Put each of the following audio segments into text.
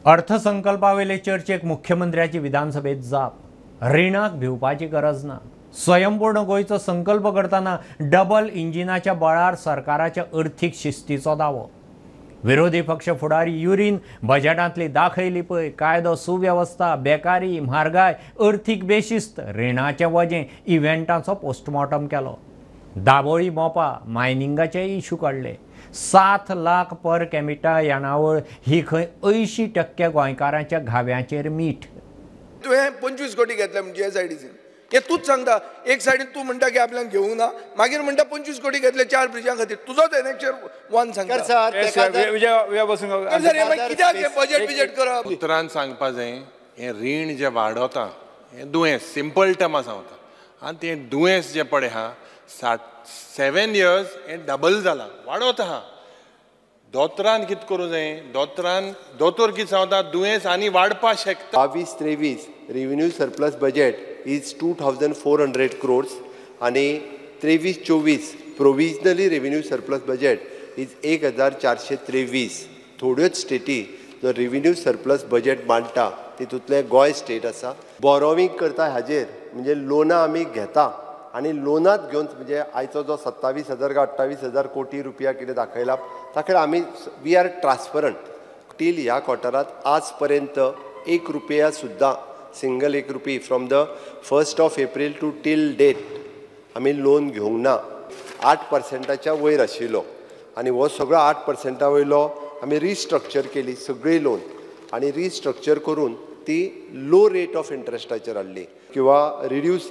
अर्थसंकल्पावेले चर्चेक मुख्यमंत्र्याची विधानसभेत जाप रिणाक भिवपाची गरज ना। स्वयंपूर्ण गोयचो संकल्प करताना डबल इंजिनाच्या बळार सरकाराच्या अर्थीक शिस्तीचो दावो। विरोधी पक्ष फुडारी युरीन बजेटांतली दाखयली पळय कायदो सुव्यवस्था बेकारी म्हारगाय अर्थीक बेशिस्त रिणाचे वजें इव्हेंटांचो पोस्टमॉर्टम केलो। दाबोळी मोपा मायनिंगाचे इश्यू काडले। 7 लाख पर कॅमिटा येणावळ ही खंय 80% गोंयकारांच्या घाव्यांचेर मीठ। तुवें 25 कोटी घेतले म्हणजे एसआयडीसीन हे तूच सांगता। एक सायडीन तू म्हणटा की आपल्याक घेवंक ना, मागीर म्हणटा 25 कोटी घेतले 4 ब्रिजां खातीर। तुजोच एनेक्चर वन सांगता कित्याक बजेट करप। उतरान सांगपा जाय हे रीण जे वाडोता हे दुयेंस सिंपल टर्मा सांगता आनी तें दुयेंस जे पळय हा 7 years हे डबल जाला वाडोत आहा। दोतोरान कितें करूं जाय, दोतोर कितें सांगता दुयेंस आनी वाडपा शकता। 22-23 revenue surplus budget is 2400 crores आणि 23-24 provisionally revenue surplus budget is 1423। थोड्योच स्टेटी जो रेव्हेन्यू सरप्लस बजेट मांडटा तितूंतले गोंय स्टेट आसा। बॉरोवींग करता हाजेर म्हणजे लोनां आमी घेता आणि लोनात घेवन म्हणजे आयचो जो 27,000 का 28,000 कोटी रुपया कितें दाखयला ताका आमी वी आर ट्रान्सपरंट। टील ह्या क्वॉर्टरात आज पर्यंत 1 रुपया सुद्धा single 1 rupee from the 1st of April to till date आमी लोन घेवंक ना। 8% वयर आशिल्लो आणि हो सगळो 8% वयलो आमी रिस्ट्रक्चर केली सगळी लोन आणि रिस्ट्रक्चर करून ती लो रेट ऑफ इंट्रस्टाचेर हाडली किंवा रिड्यूस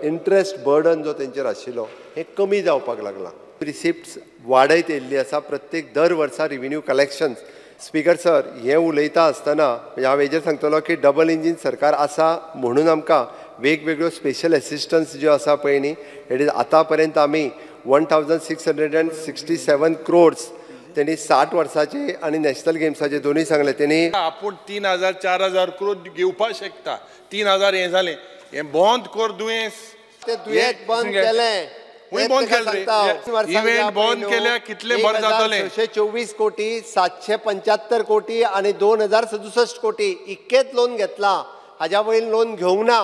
इंट्रस्ट बर्डन जो तेंचेर आशिल्लो हे कमी जावपाक लागला। रिसिप्ट्स वाडयत येयल्ली आसा प्रत्येक दर वर्सा रेव्हेन्यू कलेक्शन्स। स्पीकर सर हे उलयता आसतना म्हणजे हांव हेजेर सांगतलो की डबल इंजीन सरकार आसा म्हणून आमकां वेगवेगळ्यो स्पेशल एसिस्टन्स ज्यो आसा पळय न्ही इट इज आतां पर्यंत आमी 1667 crores त्यांनी 60 वर्साचे आणि नॅशनल गेम्साचे दोन्ही सांगले। त्यांनी आपूण 3,000-4,000 crore घेवपाक शकता। 3,000 हे जालें हे बंद कर दुयेंस ते दुयेंस बंद केलें बंद केले इव्हेंट बंद केल्या कितले बरें जातले। 624 कोटी 775 कोटी आणि 2067 कोटी इतकेच लोन घेतला हाज्या वयर लोन घेवंक ना।